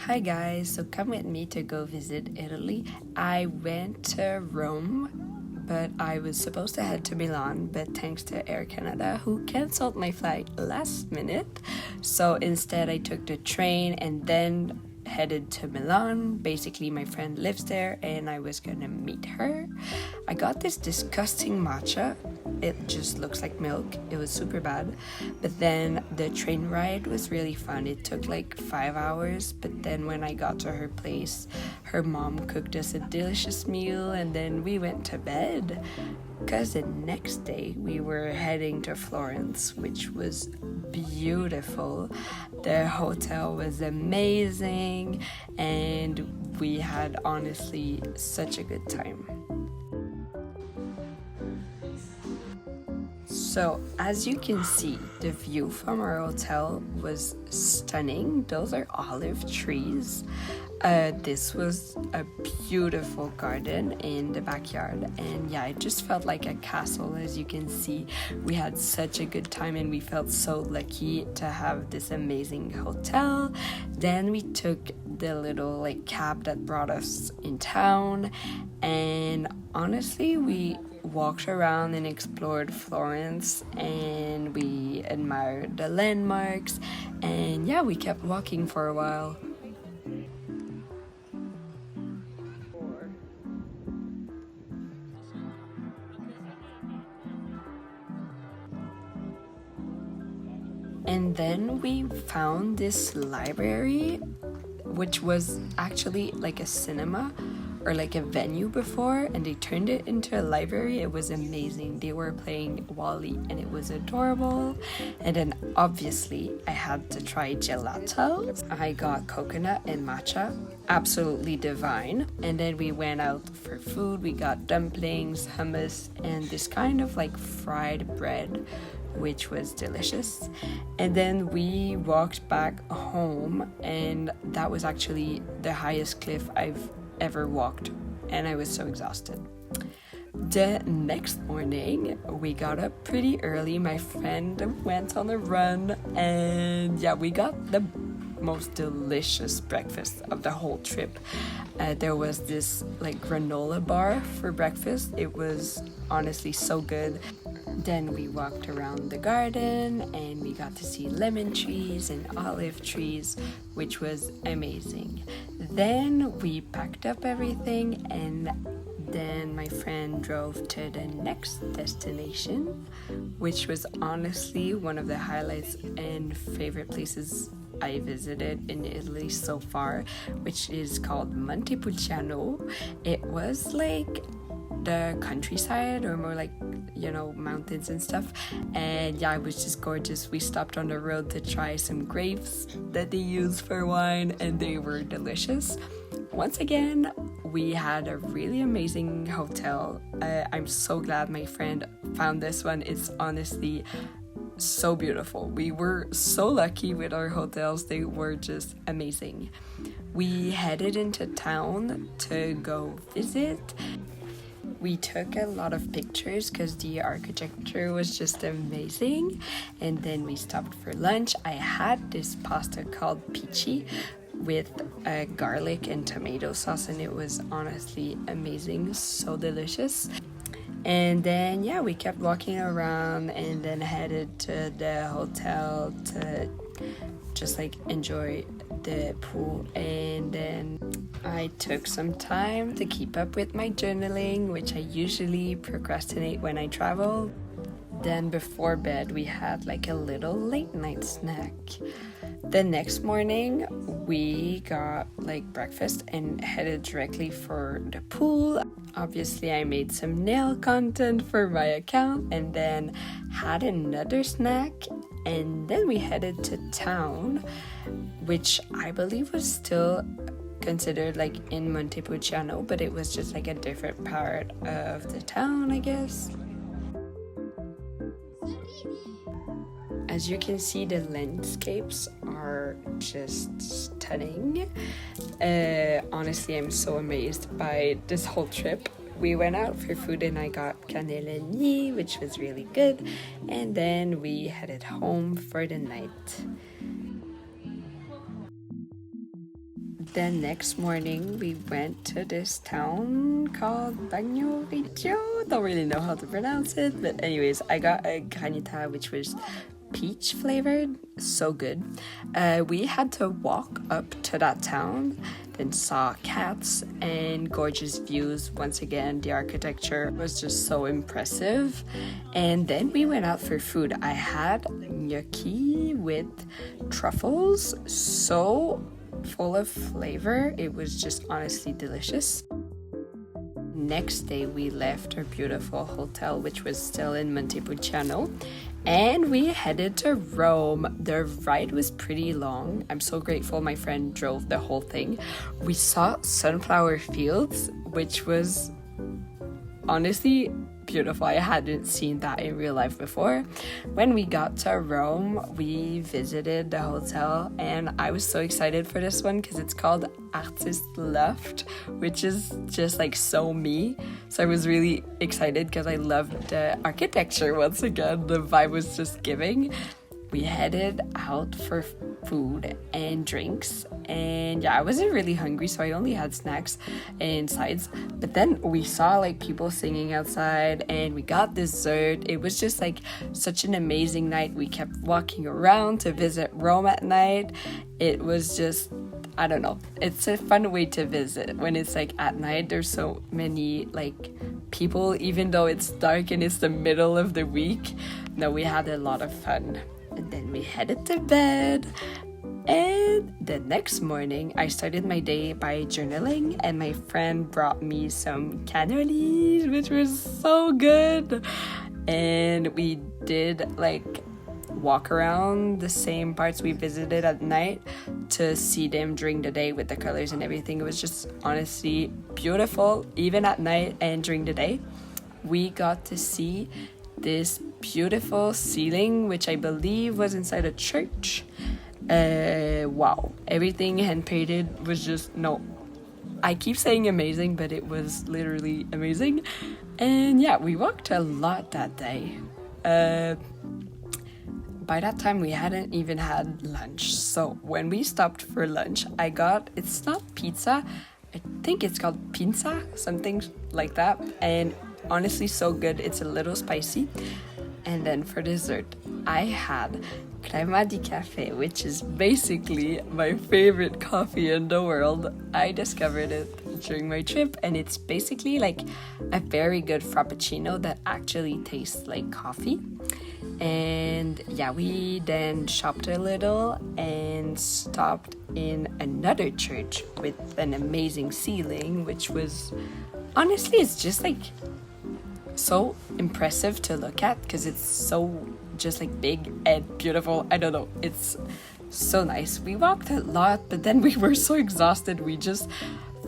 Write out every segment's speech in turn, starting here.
Hi guys, so come with me to go visit Italy. I went to Rome, but I was supposed to head to Milan, but thanks to Air Canada, who cancelled my flight last minute. So instead I took the train and then headed to Milan. Basically, my friend lives there and I was gonna meet her. I got this disgusting matcha. It just looks like milk. It was super bad. But then the train ride was really fun. It took like 5 hours, but then when I got to her place, her mom cooked us a delicious meal and then we went to bed. Because the next day we were heading to Florence, which was beautiful. The hotel was amazing and we had honestly such a good time. So as you can see, the view from our hotel was stunning. Those are olive trees. This was a beautiful garden in the backyard, and yeah, it just felt like a castle. As you can see, we had such a good time and we felt so lucky to have this amazing hotel. Then we took the little cab that brought us in town, and honestly we walked around and explored Florence and we admired the landmarks, and yeah, we kept walking for a while. And then we found this library, which was actually like a cinema or like a venue before, and they turned it into a library. It was amazing. They were playing Wally and it was adorable. And then obviously I had to try gelato. I got coconut and matcha, absolutely divine. And then we went out for food. We got dumplings, hummus, and this kind of fried bread, which was delicious. And then we walked back home, and that was actually the highest cliff I've ever walked, and I was so exhausted. The next morning we got up pretty early. My friend went on a run, and yeah, we got the most delicious breakfast of the whole trip. There was this granola bar for breakfast. It was honestly so good. Then we walked around the garden and we got to see lemon trees and olive trees, which was amazing. Then we packed up everything and then my friend drove to the next destination, which was honestly one of the highlights and favorite places I visited in Italy so far, which is called Montepulciano. It was the countryside, or more mountains and stuff, and yeah, it was just gorgeous. We stopped on the road to try some grapes that they use for wine, and they were delicious. Once again, we had a really amazing hotel. I'm so glad my friend found this one. It's honestly so beautiful. We were so lucky with our hotels. They were just amazing. We headed into town to go visit. We took a lot of pictures because the architecture was just amazing. And then we stopped for lunch. I had this pasta called pici with garlic and tomato sauce, and it was honestly amazing, so delicious. And then yeah, we kept walking around and then headed to the hotel to just enjoy the pool. And then I took some time to keep up with my journaling, which I usually procrastinate when I travel. Then before bed we had a little late night snack. The next morning we got breakfast and headed directly for the pool. Obviously I made some nail content for my account and then had another snack, and then we headed to town, which I believe was still considered in Montepulciano, but it was just a different part of the town, I guess. As you can see, the landscapes are just stunning. Honestly, I'm so amazed by this whole trip. We went out for food and I got cannellini, which was really good. And then we headed home for the night. Then next morning, we went to this town called Bagno Reggio. Don't really know how to pronounce it, but anyways, I got a granita, which was peach flavored, so good. We had to walk up to that town, then saw cats and gorgeous views. Once again, the architecture was just so impressive. And then we went out for food. I had gnocchi with truffles, so full of flavor. It was just honestly delicious. Next day, we left our beautiful hotel, which was still in Montepulciano, and we headed to Rome. The ride was pretty long. I'm so grateful my friend drove the whole thing. We saw sunflower fields, which was honestly beautiful. I hadn't seen that in real life before. When we got to Rome, we visited the hotel, and I was so excited for this one because it's called Artist Loft, which is just like so me. So I was really excited because I loved the architecture. Once again, the vibe was just giving. We headed out for food and drinks, and yeah, I wasn't really hungry, so I only had snacks and sides. But then we saw like people singing outside, and we got dessert. It was just like such an amazing night. We kept walking around to visit Rome at night. It was just, I don't know, it's a fun way to visit when it's like at night. There's so many like people, even though it's dark and it's the middle of the week. No, we had a lot of fun. And then we headed to bed. And the next morning, I started my day by journaling, and my friend brought me some cannolis, which was so good. And we did like walk around the same parts we visited at night to see them during the day with the colors and everything. It was just honestly beautiful, even at night and during the day. We got to see this beautiful ceiling, which I believe was inside a church. Wow, everything hand painted was just, no, I keep saying amazing, but it was literally amazing. And yeah, we walked a lot that day. By that time we hadn't even had lunch, so when we stopped for lunch, I got, it's not pizza, I think it's called pinza, something like that, and honestly so good. It's a little spicy. And then for dessert, I had crema di cafe, which is basically my favorite coffee in the world. I discovered it during my trip, and it's basically like a very good frappuccino that actually tastes like coffee. And yeah, we then shopped a little and stopped in another church with an amazing ceiling, which was, honestly, it's just like so impressive to look at because it's so just like big and beautiful. I don't know, it's so nice. We walked a lot, but then we were so exhausted, we just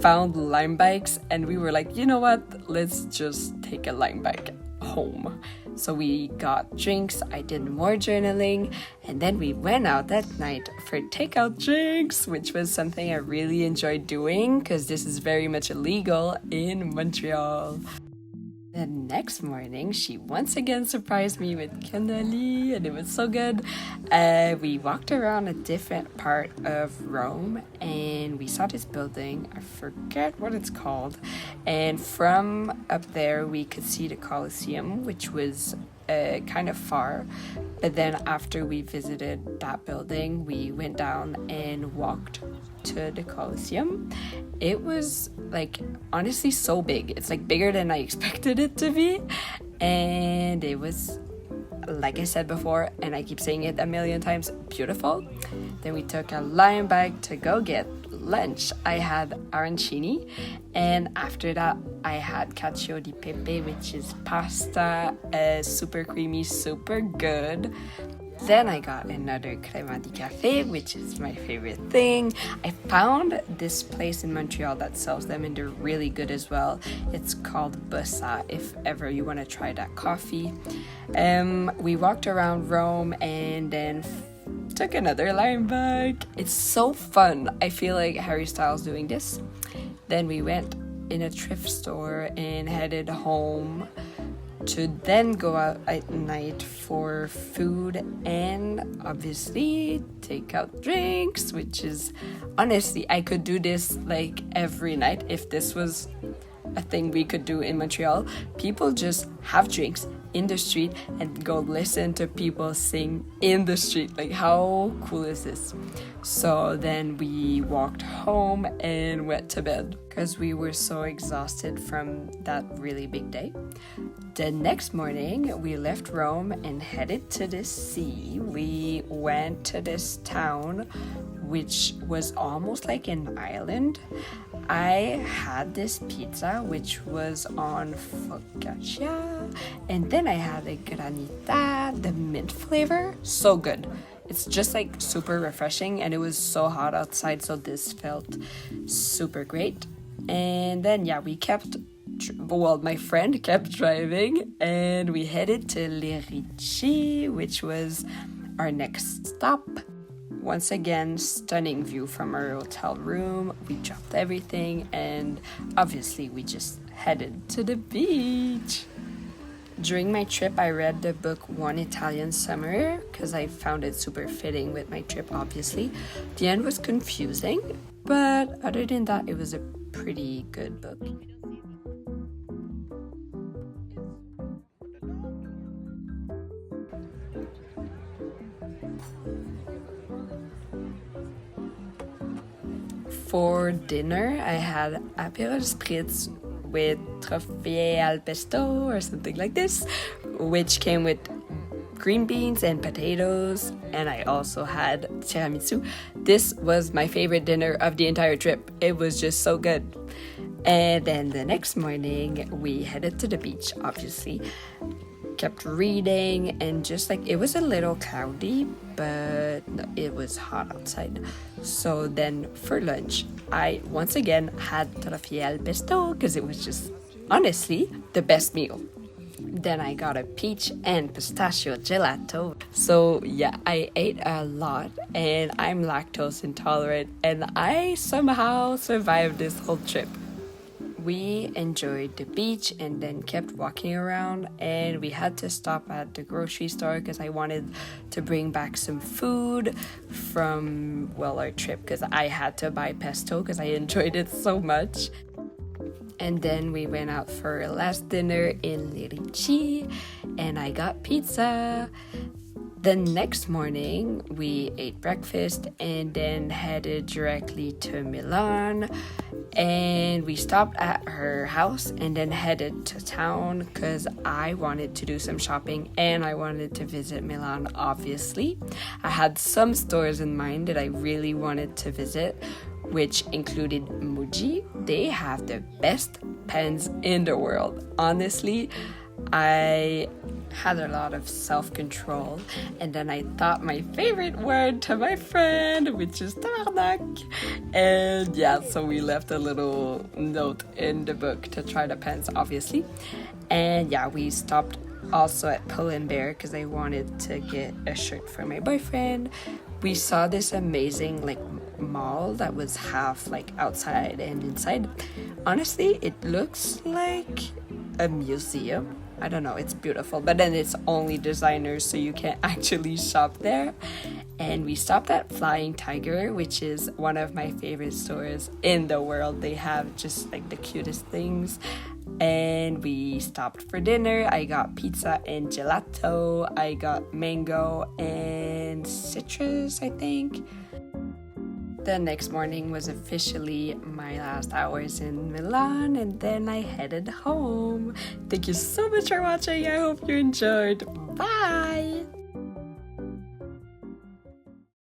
found Lime bikes, and we were like, you know what, let's just take a Lime bike home. So we got drinks, I did more journaling, and then we went out that night for takeout drinks, which was something I really enjoyed doing because this is very much illegal in Montreal. The next morning, she once again surprised me with cannoli, and it was so good. We walked around a different part of Rome, and we saw this building. I forget what it's called. And from up there, we could see the Colosseum, which was kind of far. But then after we visited that building, we went down and walked to the Colosseum. It was like honestly so big. It's like bigger than I expected it to be, and it was, like I said before, and I keep saying it a million times, beautiful. Then we took a Lime bike to go get lunch. I had arancini, and after that I had cacio di pepe, which is pasta, super creamy, super good. Then I got another crema di cafe, which is my favorite thing. I found this place in Montreal that sells them, and they're really good as well. It's called Bossa, if ever you want to try that coffee. We walked around Rome and then took another Lime bike. It's so fun. I feel like Harry Styles doing this. Then we went in a thrift store and headed home. to then go out at night for food and obviously take out drinks, which is honestly, I could do this like every night if this was a thing we could do in Montreal. People just have drinks in the street and go listen to people sing in the street. Like, how cool is this? So then we walked home and went to bed because we were so exhausted from that really big day. The next morning, we left Rome and headed to the sea. We went to this town, which was almost like an island. I had this pizza, which was on focaccia, and then I had a granita, the mint flavor. So good. It's just like super refreshing, and it was so hot outside, so this felt super great. And then, yeah, my friend kept driving, and we headed to Le Ricci, which was our next stop. Once again, stunning view from our hotel room. We dropped everything, and obviously we just headed to the beach. During my trip, I read the book One Italian Summer because I found it super fitting with my trip, obviously. The end was confusing, but other than that, it was a pretty good book. For dinner, I had Aperol Spritz with trophée al pesto or something like this, which came with green beans and potatoes, and I also had tiramisu. This was my favorite dinner of the entire trip. It was just so good. And then the next morning, we headed to the beach, obviously. Kept reading, and just like it was a little cloudy, but it was hot outside. So then for lunch, I once again had trophée al pesto because it was just honestly the best meal. Then I got a peach and pistachio gelato. So yeah, I ate a lot, and I'm lactose intolerant, and I somehow survived this whole trip. We enjoyed the beach and then kept walking around, and we had to stop at the grocery store because I wanted to bring back some food from, our trip, because I had to buy pesto because I enjoyed it so much. And then we went out for a last dinner in Le Ricci, and I got pizza. The next morning, we ate breakfast and then headed directly to Milan. And we stopped at her house and then headed to town because I wanted to do some shopping and I wanted to visit Milan, obviously. I had some stores in mind that I really wanted to visit, which included Muji. They have the best pens in the world. Honestly, I had a lot of self-control, and then I thought my favorite word to my friend, which is tabarnak. And yeah, so we left a little note in the book to try the pens, obviously. And yeah, we stopped also at Pull&Bear because I wanted to get a shirt for my boyfriend. We saw this amazing mall that was half outside and inside. Honestly, it looks like a museum. I don't know, it's beautiful, but then it's only designers, so you can't actually shop there. And we stopped at Flying Tiger, which is one of my favorite stores in the world. They have just the cutest things. And we stopped for dinner. I got pizza and gelato. I got mango and citrus, I think. The next morning was officially my last hours in Milan, and then I headed home. Thank you so much for watching. I hope you enjoyed. Bye!